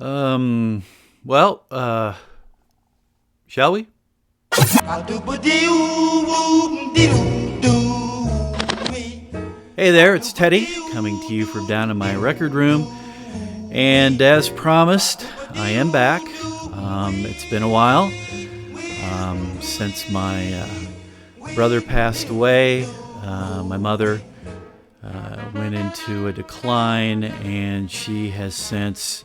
Well, shall we? Hey there, it's Teddy coming to you from down in my record room. And as promised, I am back. It's been a while since my brother passed away. My mother went into a decline, and she has since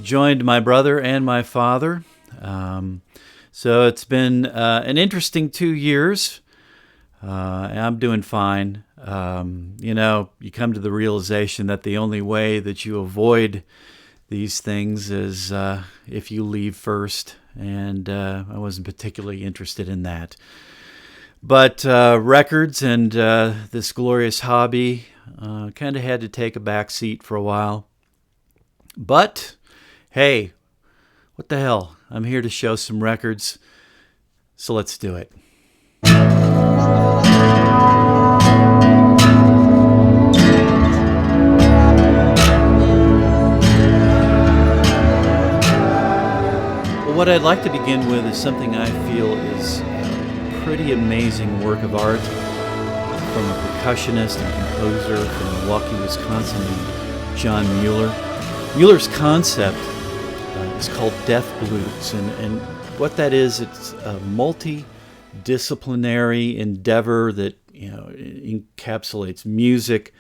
joined my brother and my father. So it's been an interesting 2 years. I'm doing fine. You come to the realization that the only way that you avoid these things is if you leave first, and I wasn't particularly interested in that. But records and this glorious hobby kind of had to take a back seat for a while. But hey, what the hell? I'm here to show some records, so let's do it. Well, what I'd like to begin with is something I feel is a pretty amazing work of art from a percussionist and composer from Milwaukee, Wisconsin, named John Mueller. Mueller's concept is called Death Blues, and what that is, it's a multidisciplinary endeavor that encapsulates music,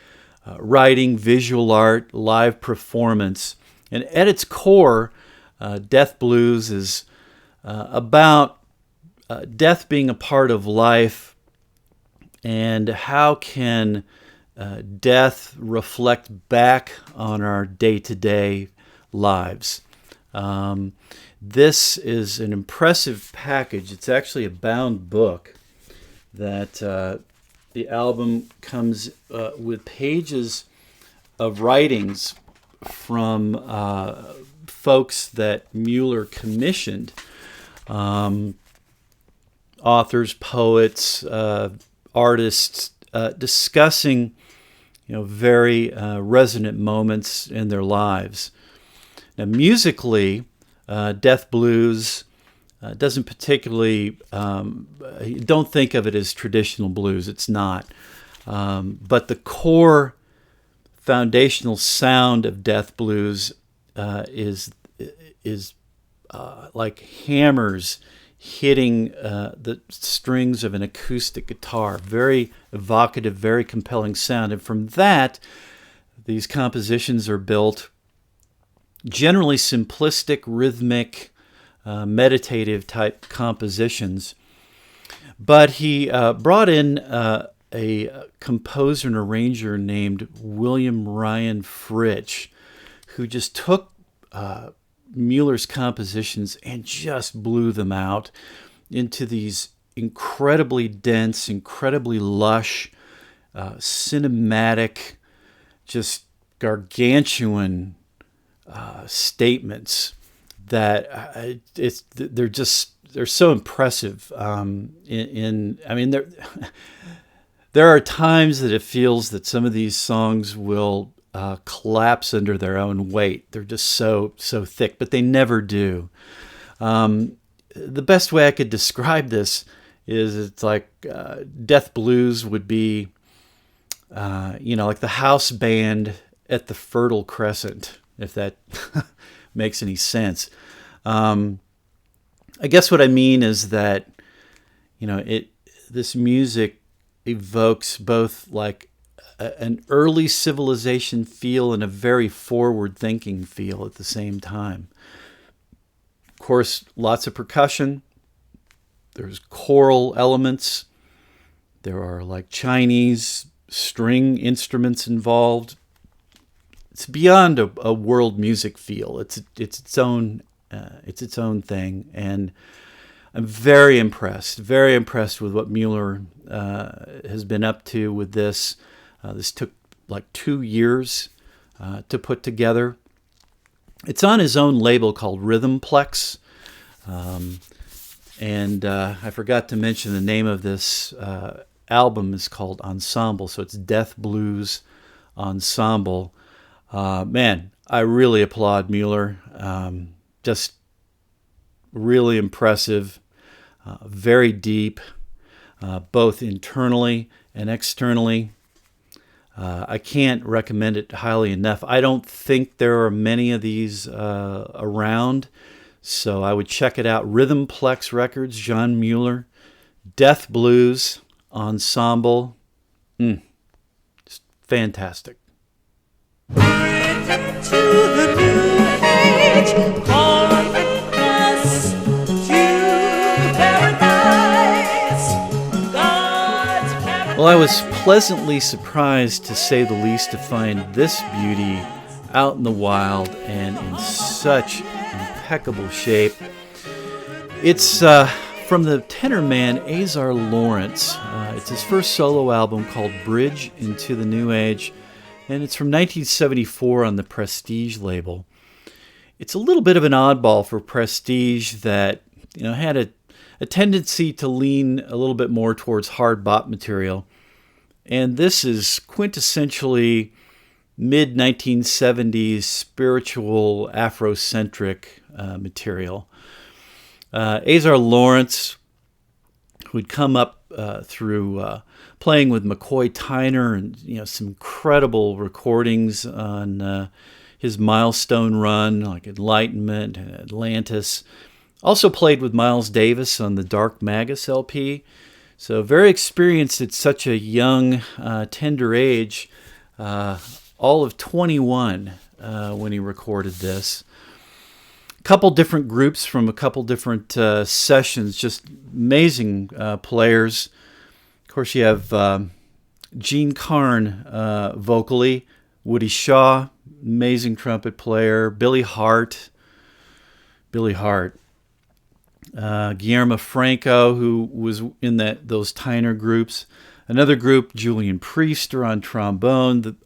writing, visual art, live performance, and at its core, Death Blues is about death being a part of life, and how can death reflect back on our day-to-day lives. This is an impressive package. It's actually a bound book that the album comes with pages of writings from folks that Mueller commissioned. Authors, poets, artists discussing very resonant moments in their lives. Now, musically, Death Blues doesn't particularly, don't think of it as traditional blues. It's not. But the core foundational sound of Death Blues is like hammers hitting the strings of an acoustic guitar. Very evocative, very compelling sound. And from that, these compositions are built. Generally simplistic, rhythmic, meditative type compositions. But he brought in a composer and arranger named William Ryan Fritsch, who just took Mueller's compositions and just blew them out into these incredibly dense, incredibly lush, cinematic, just gargantuan statements that they're so impressive. There are times that it feels that some of these songs will collapse under their own weight. They're just so thick, but they never do. The best way I could describe this is it's like Death Blues would be, like the house band at the Fertile Crescent, if that makes any sense. I guess what I mean is that, this music evokes both like an early civilization feel and a very forward-thinking feel at the same time. Of course, lots of percussion. There's choral elements. There are like Chinese string instruments involved. It's beyond a world music feel. It's its own thing, and I'm very impressed with what Mueller has been up to with this. This took like 2 years to put together. It's on his own label called Rhythmplex, and I forgot to mention the name of this album is called Ensemble, so it's Death Blues Ensemble. Man, I really applaud Mueller. Just really impressive, very deep, both internally and externally. I can't recommend it highly enough. I don't think there are many of these around, so I would check it out. Rhythmplex Records, John Mueller, Death Blues Ensemble. Just fantastic. Written to the new age, carpet us to paradise, God's paradise. Well, I was pleasantly surprised, to say the least, to find this beauty out in the wild and in such impeccable shape. It's from the tenor man Czar Lawrence. It's his first solo album called Bridge into the New Age, and it's from 1974 on the Prestige label. It's a little bit of an oddball for Prestige that, had a tendency to lean a little bit more towards hard bop material. And this is quintessentially mid-1970s spiritual Afrocentric material. Czar Lawrence, who'd come up through playing with McCoy Tyner and some incredible recordings on his milestone run, like Enlightenment and Atlantis. Also played with Miles Davis on the Dark Magus LP. So very experienced at such a young, tender age, all of 21 when he recorded this. A couple different groups from a couple different sessions, just amazing players. Of course, you have Gene Carn vocally, Woody Shaw, amazing trumpet player, Billy Hart, Guillermo Franco, who was in those Tyner groups. Another group, Julian Priester on trombone,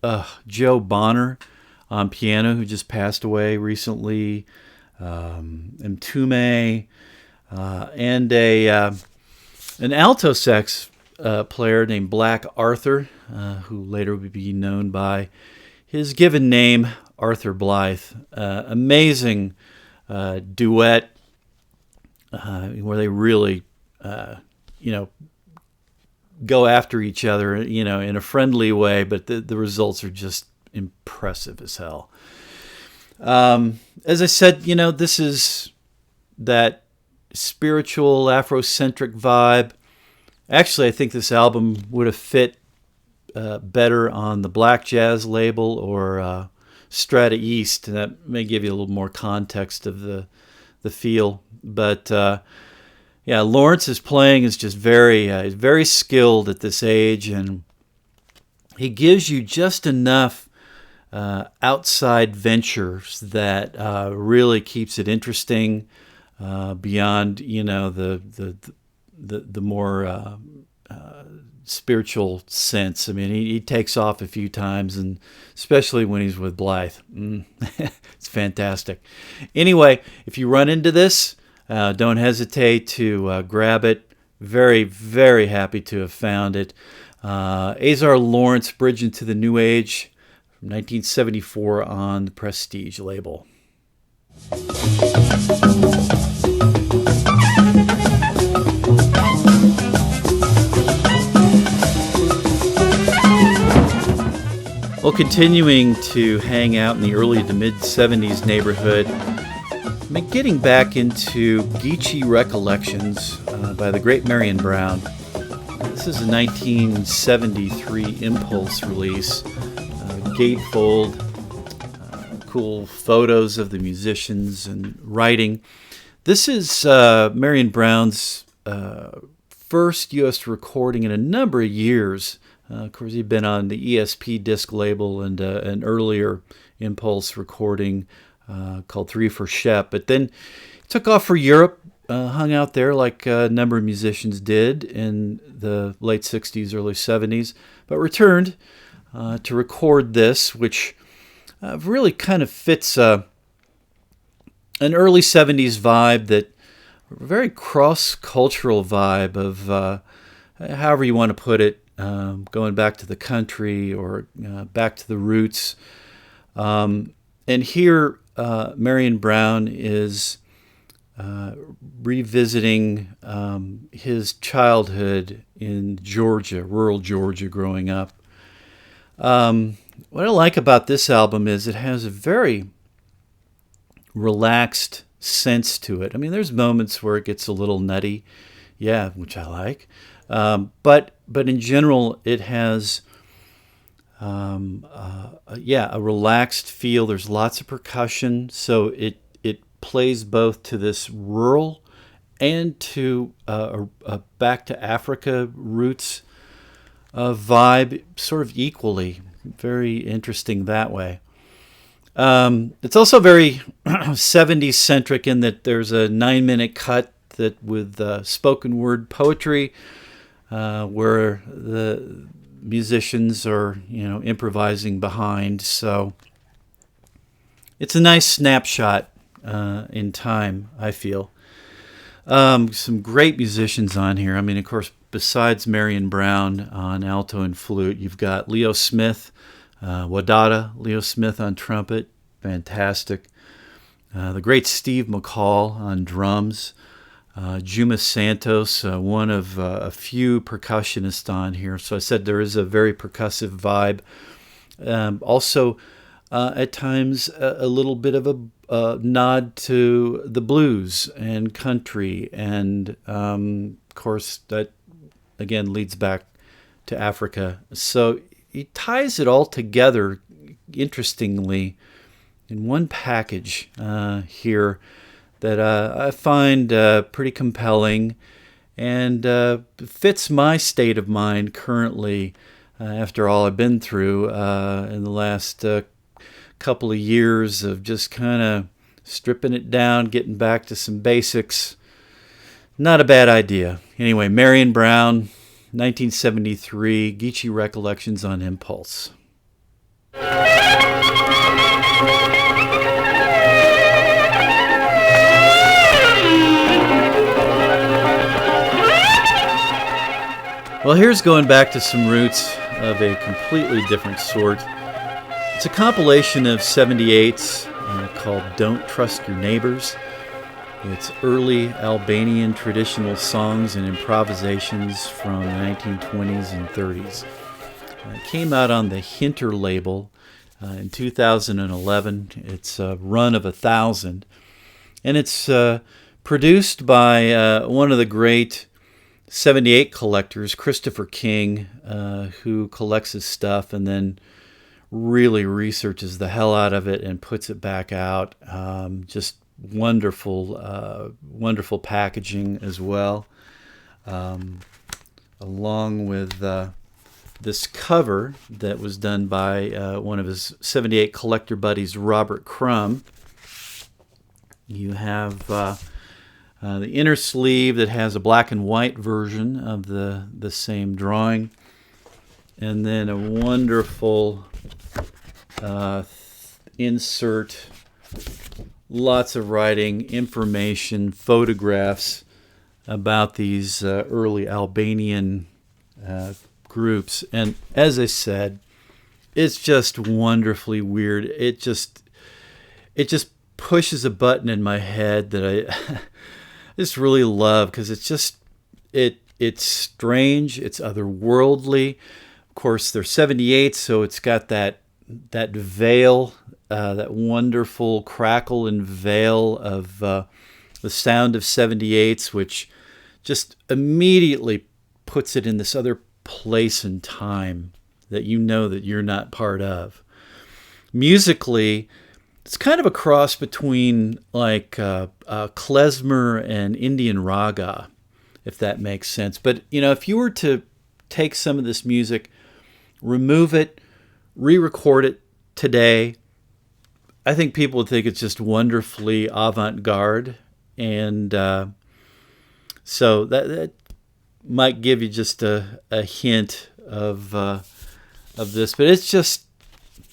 Joe Bonner on piano, who just passed away recently, Mtume, and an alto sax player named Black Arthur, who later would be known by his given name, Arthur Blythe. Amazing duet where they really, go after each other, in a friendly way, but the results are just impressive as hell. As I said, this is that spiritual Afrocentric vibe. Actually, I think this album would have fit better on the Black Jazz label or Strata East. And that may give you a little more context of the feel. But Lawrence's playing is just very skilled at this age, and he gives you just enough outside ventures that really keeps it interesting beyond the more spiritual sense. I mean, he takes off a few times, and especially when he's with Blythe. It's fantastic. Anyway, if you run into this, don't hesitate to grab it. Very, very happy to have found it. Czar Lawrence, Bridge into the New Age, from 1974 on the Prestige label. Well, continuing to hang out in the early to mid-70s neighborhood, getting back into Geechee Recollections by the great Marion Brown. This is a 1973 Impulse release, gatefold, cool photos of the musicians and writing. This is Marion Brown's first U.S. recording in a number of years. Of course, he'd been on the ESP disc label and an earlier Impulse recording called 3 for Shep. But then took off for Europe, hung out there like a number of musicians did in the late 60s, early 70s, but returned to record this, which really kind of fits an early 70s vibe, that very cross-cultural vibe of however you want to put it, going back to the country or back to the roots. And here Marion Brown is revisiting his childhood in Georgia, rural Georgia, growing up. What I like about this album is it has a very relaxed sense to it. I mean, there's moments where it gets a little nutty, yeah, which I like. But in general, it has a relaxed feel. There's lots of percussion, so it plays both to this rural and to a back to Africa roots vibe, sort of equally. Very interesting that way. It's also very 70s centric in that there's a 9-minute cut that with spoken word poetry, where the musicians are, improvising behind. So it's a nice snapshot in time, I feel. Some great musicians on here. I mean, of course, besides Marion Brown on alto and flute, you've got Leo Smith, Wadada, Leo Smith on trumpet, fantastic. The great Steve McCall on drums. Juma Santos, one of a few percussionists on here. So I said there is a very percussive vibe. Also, at times, a little bit of a nod to the blues and country. And, of course, that, again, leads back to Africa. So he ties it all together, interestingly, in one package here that I find pretty compelling and fits my state of mind currently after all I've been through in the last couple of years of just kind of stripping it down, getting back to some basics. Not a bad idea. Anyway, Marion Brown, 1973, Geechee Recollections on Impulse. Well, here's going back to some roots of a completely different sort. It's a compilation of 78s called Don't Trust Your Neighbors. It's early Albanian traditional songs and improvisations from the 1920s and 30s. It came out on the Hinter label in 2011. It's a run of 1,000. And it's produced by one of the great 78 collectors, Christopher King, who collects his stuff and then really researches the hell out of it and puts it back out. Just wonderful, wonderful packaging as well. Along with this cover that was done by one of his 78 collector buddies, Robert Crumb. You have the inner sleeve that has a black and white version of the same drawing. And then a wonderful insert, lots of writing, information, photographs about these early Albanian groups. And as I said, it's just wonderfully weird. It just pushes a button in my head that I just really love, because it's just it's strange, it's otherworldly. Of course, they're 78, so it's got that veil, that wonderful crackle and veil of the sound of 78s, which just immediately puts it in this other place and time that you know that you're not part of. Musically, it's kind of a cross between like klezmer and Indian raga, if that makes sense. But, if you were to take some of this music, remove it, re-record it today, I think people would think it's just wonderfully avant-garde. And so that might give you just a hint of this. But it's just,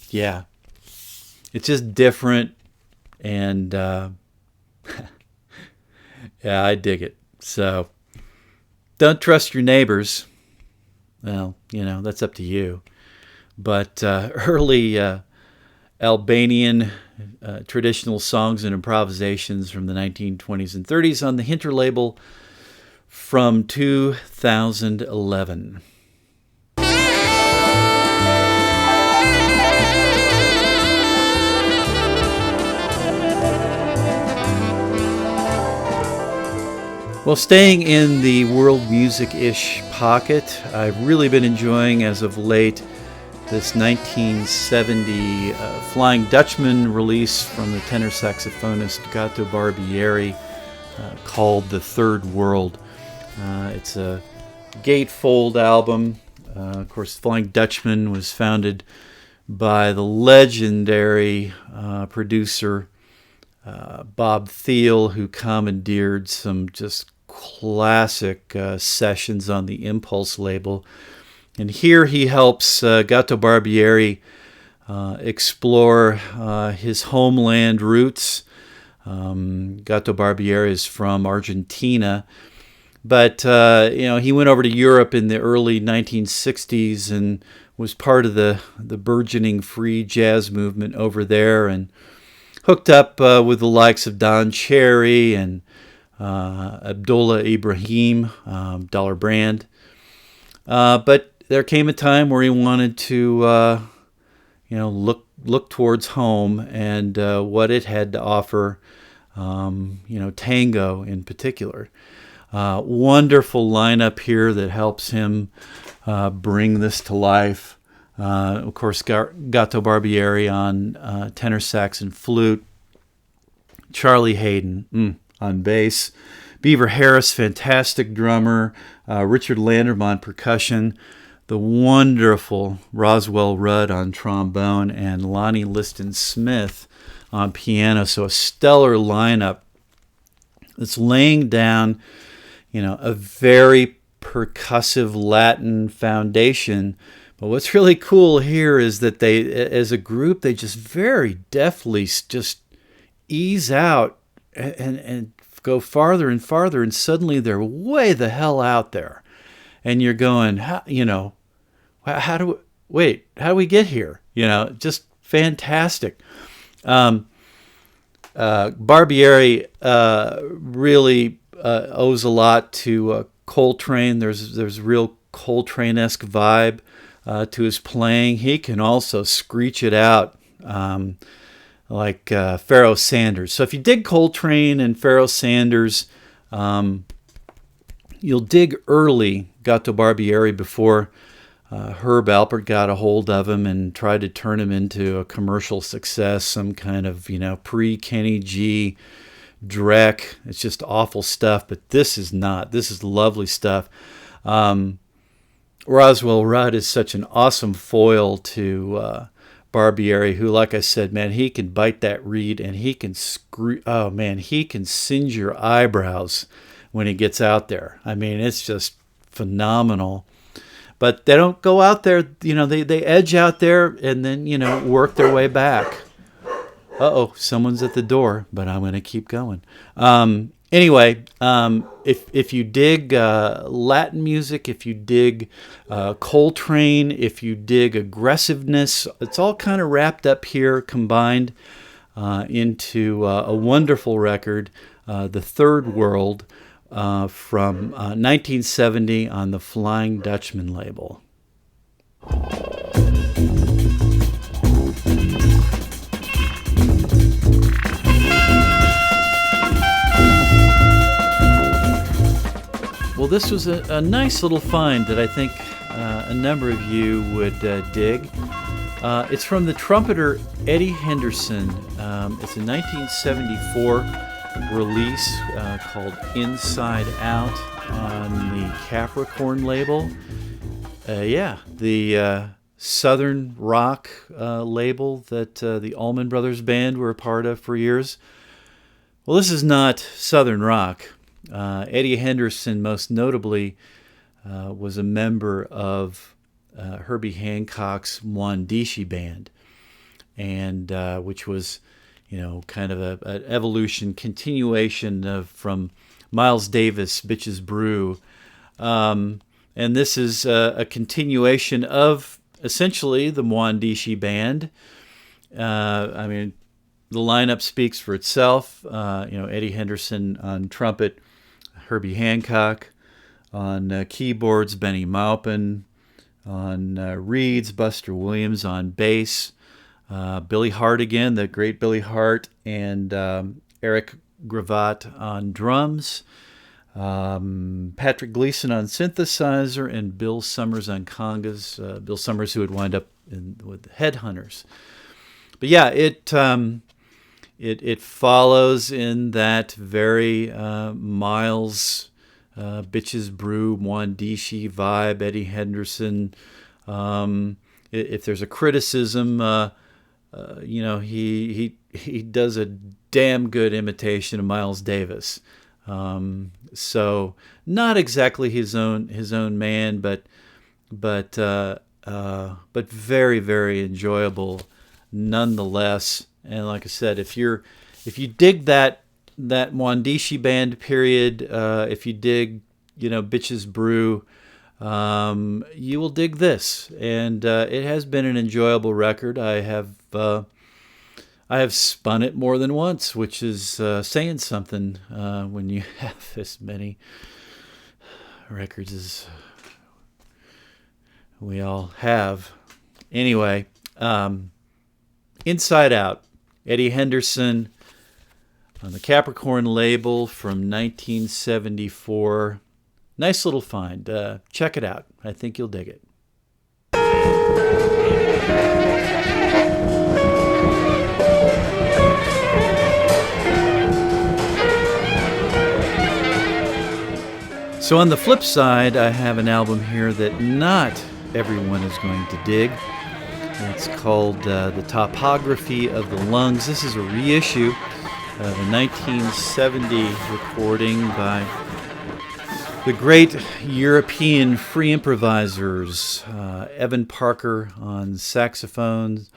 yeah. It's just different, and yeah, I dig it. So, don't trust your neighbors. Well, that's up to you. But early Albanian traditional songs and improvisations from the 1920s and 30s on the Hinter label from 2011. Well, staying in the world music-ish pocket, I've really been enjoying as of late this 1970 Flying Dutchman release from the tenor saxophonist Gato Barbieri called The Third World. It's a gatefold album. Of course, Flying Dutchman was founded by the legendary producer Bob Thiele, who commandeered some just classic sessions on the Impulse label. And here he helps Gato Barbieri explore his homeland roots. Gato Barbieri is from Argentina, but he went over to Europe in the early 1960s and was part of the burgeoning free jazz movement over there, and hooked up with the likes of Don Cherry and Abdullah Ibrahim, Dollar Brand. But there came a time where he wanted to, look towards home and what it had to offer, tango in particular. Wonderful lineup here that helps him bring this to life. Of course, Gato Barbieri on tenor sax and flute. Charlie Hayden on bass. Beaver Harris, fantastic drummer. Richard Landerman on percussion. The wonderful Roswell Rudd on trombone. And Lonnie Liston Smith on piano. So a stellar lineup that's laying down, a very percussive Latin foundation. But what's really cool here is that they, as a group, they just very deftly just ease out and go farther and farther, and suddenly they're way the hell out there. And you're going, how do we get here? Just fantastic. Barbieri really owes a lot to Coltrane. There's real Coltrane-esque vibe to his playing. He can also screech it out like Pharoah Sanders. So if you dig Coltrane and Pharoah Sanders, you'll dig early Gato Barbieri before Herb Alpert got a hold of him and tried to turn him into a commercial success, some kind of, pre-Kenny G dreck. It's just awful stuff, but this is not. This is lovely stuff. Roswell Rudd is such an awesome foil to Barbieri, who, like I said, man, he can bite that reed and he can he can singe your eyebrows when he gets out there. I mean, it's just phenomenal. But they don't go out there, they edge out there and then, work their way back. Someone's at the door, but I'm going to keep going. Anyway, if you dig Latin music, if you dig Coltrane, if you dig aggressiveness, it's all kind of wrapped up here, combined into a wonderful record, The Third World, from 1970 on the Flying Dutchman label. Well, this was a nice little find that I think a number of you would dig. It's from the trumpeter Eddie Henderson. It's a 1974 release called Inside Out on the Capricorn label. The Southern rock label that the Allman Brothers Band were a part of for years. Well, this is not Southern rock. Eddie Henderson, most notably, was a member of Herbie Hancock's Mwandishi Band, and which was, kind of an evolution, continuation from Miles Davis' Bitches Brew. And this is a continuation of essentially the Mwandishi Band. the lineup speaks for itself. Eddie Henderson on trumpet, Herbie Hancock on keyboards, Benny Maupin on reeds, Buster Williams on bass, Billy Hart again, the great Billy Hart, and Eric Gravatt on drums, Patrick Gleason on synthesizer, and Bill Summers on congas. Bill Summers, who would wind up with Headhunters. But yeah, it follows in that very Miles, Bitches Brew, Mwandishi vibe, Eddie Henderson. If there's a criticism, he does a damn good imitation of Miles Davis. So not exactly his own man, but very, very enjoyable nonetheless. And like I said, if you dig that Mwandishi band period, if you dig Bitches Brew, you will dig this. And it has been an enjoyable record. I have spun it more than once, which is saying something when you have as many records as we all have. Anyway, Inside Out, Eddie Henderson on the Capricorn label from 1974. Nice little find. Check it out. I think you'll dig it. So on the flip side, I have an album here that not everyone is going to dig. It's called The Topography of the Lungs. This is a reissue of a 1970 recording by the great European free improvisers, Evan Parker on saxophone,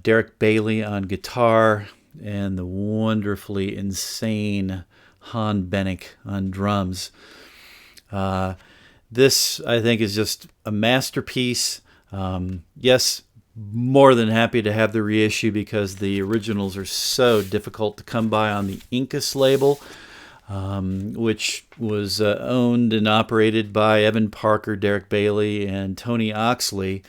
Derek Bailey on guitar, and the wonderfully insane Han Bennick on drums. This, I think, is just a masterpiece. Yes, more than happy to have the reissue because the originals are so difficult to come by on the Incus label, which was owned and operated by Evan Parker, Derek Bailey, and Tony Oxley.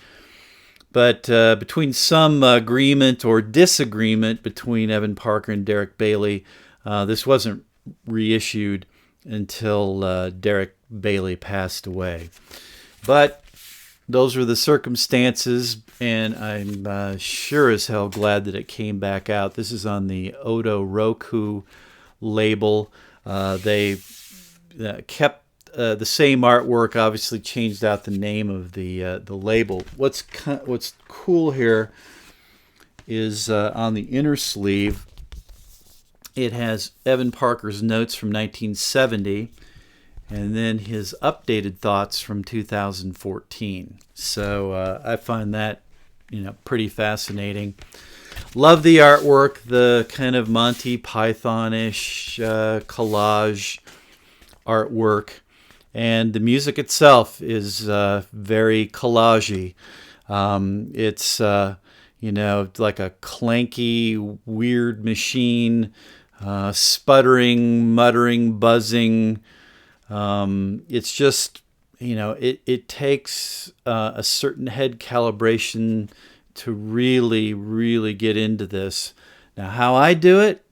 But between some agreement or disagreement between Evan Parker and Derek Bailey, this wasn't reissued until Derek Bailey passed away. But those were the circumstances, and I'm sure as hell glad that it came back out. This is on the Odo Roku label. They kept the same artwork, obviously changed out the name of the label. What's cool here is on the inner sleeve, it has Evan Parker's notes from 1970, and then his updated thoughts from 2014. So I find that, pretty fascinating. Love the artwork, the kind of Monty Python-ish collage artwork, and the music itself is very collagey. It's like a clanky, weird machine, sputtering, muttering, buzzing. It's just, it takes a certain head calibration to really, really get into this. Now, how I do it,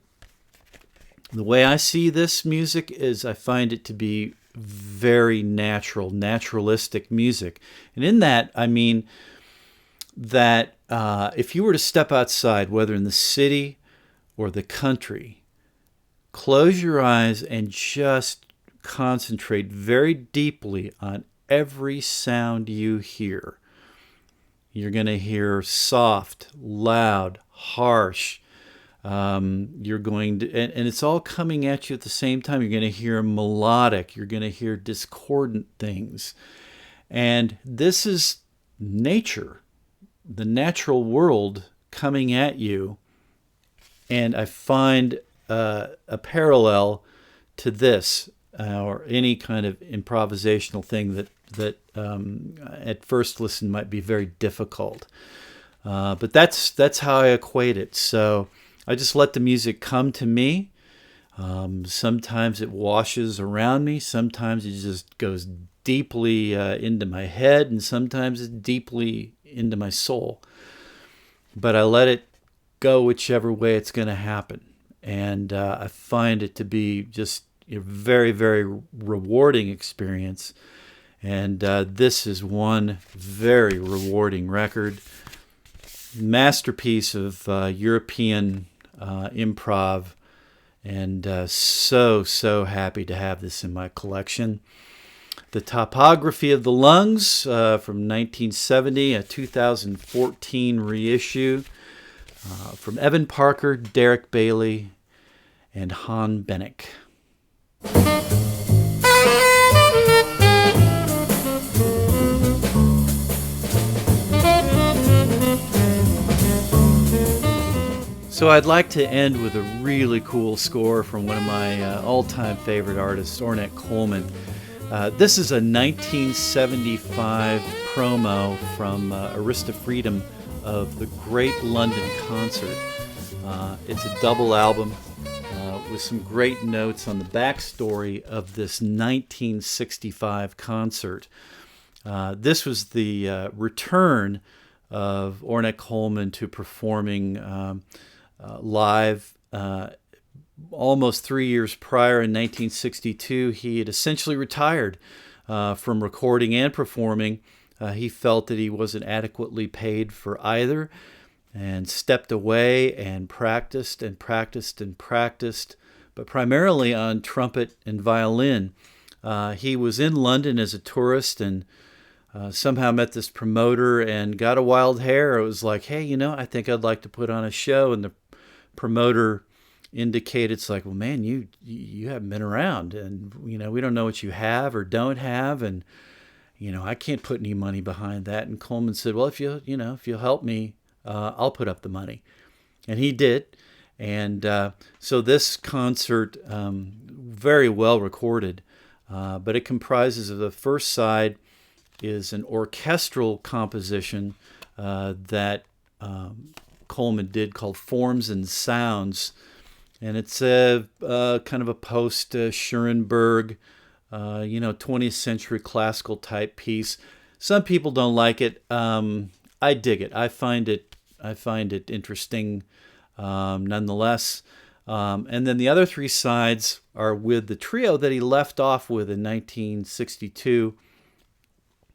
the way I see this music is I find it to be very natural, naturalistic music. And in that, I mean that if you were to step outside, whether in the city or the country, close your eyes and just concentrate very deeply on every sound you hear. You're going to hear soft, loud, harsh. You're going to, and it's all coming at you at the same time. You're going to hear melodic. You're going to hear discordant things. And this is nature, the natural world coming at you. And I find a parallel to this, or any kind of improvisational thing that at first listen might be very difficult. But that's how I equate it. So I just let the music come to me. Sometimes it washes around me. Sometimes it just goes deeply into my head, and sometimes it's deeply into my soul. But I let it go whichever way it's going to happen. And I find it to be just a very, very rewarding experience. And this is one very rewarding record. Masterpiece of European improv. And so happy to have this in my collection. The Topography of the Lungs from 1970, a 2014 reissue from Evan Parker, Derek Bailey, and Han Bennick. So I'd like to end with a really cool score from one of my all-time favorite artists, Ornette Coleman. This is a 1975 promo from Arista Freedom of the Great London Concert. It's a double album with some great notes on the backstory of this 1965 concert. This was the return of Ornette Coleman to performing live. Almost 3 years prior, in 1962, he had essentially retired from recording and performing. He felt that he wasn't adequately paid for either, and stepped away and practiced, but primarily on trumpet and violin. He was in London as a tourist and somehow met this promoter and got a wild hair. It was like, hey, I think I'd like to put on a show. And the promoter indicated, it's like, well, man, you haven't been around, and we don't know what you have or don't have, and I can't put any money behind that. And Coleman said, well, if you'll help me, I'll put up the money. And he did. And so this concert, very well recorded, but it comprises of the first side is an orchestral composition that Coleman did called Forms and Sounds. And it's a kind of a post-Schoenberg, 20th century classical type piece. Some people don't like it. I dig it. I find it interesting, nonetheless. And then the other three sides are with the trio that he left off with in 1962.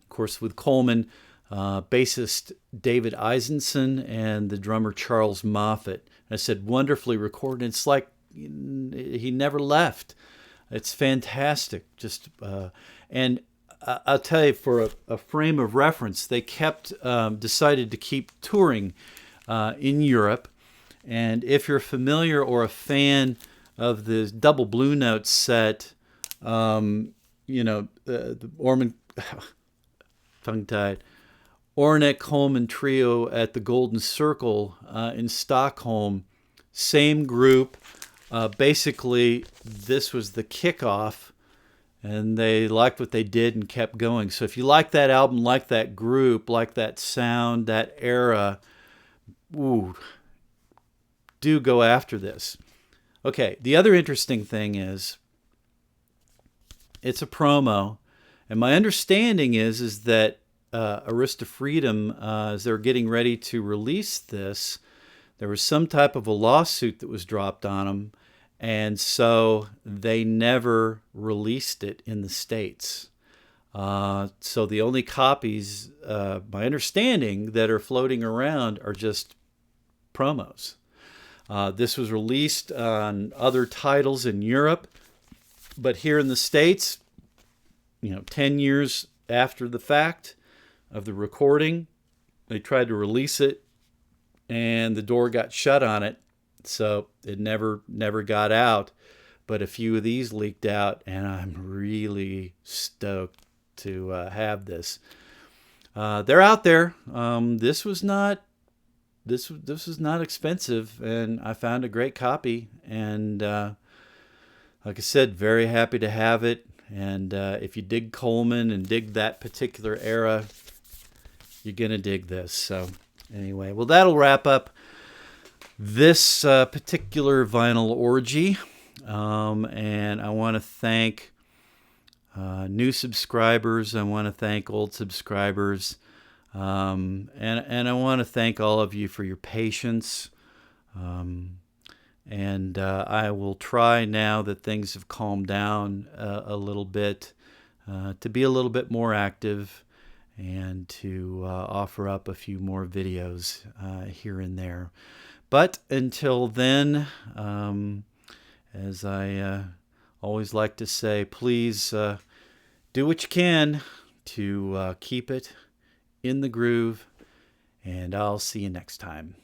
Of course, with Coleman, bassist David Eisenson, and the drummer Charles Moffett. I said, wonderfully recorded. It's like he never left. It's fantastic. And I'll tell you, for a frame of reference, they decided to keep touring in Europe. And if you're familiar or a fan of the double Blue Note set, the tongue-tied, Ornette Coleman Trio at the Golden Circle in Stockholm, same group. Basically, this was the kickoff, and they liked what they did and kept going. So if you like that album, like that group, like that sound, that era, do go after this. Okay, the other interesting thing is it's a promo, and my understanding is that Arista Freedom, as they're getting ready to release this, there was some type of a lawsuit that was dropped on them, and so they never released it in the States. So the only copies, my understanding, that are floating around are just promos. This was released on other titles in Europe, but here in the States, 10 years after the fact of the recording, they tried to release it, and the door got shut on it, so it never got out. But a few of these leaked out, and I'm really stoked to have this. They're out there. This was not expensive, and I found a great copy, and like I said, very happy to have it. And if you dig Coleman and dig that particular era, you're gonna dig this. So anyway, well, that'll wrap up this particular vinyl orgy. And I want to thank new subscribers. I want to thank old subscribers. And I want to thank all of you for your patience. And I will try, now that things have calmed down a little bit, to be a little bit more active and to offer up a few more videos here and there. But until then, as I always like to say, please do what you can to keep it in the groove, and I'll see you next time.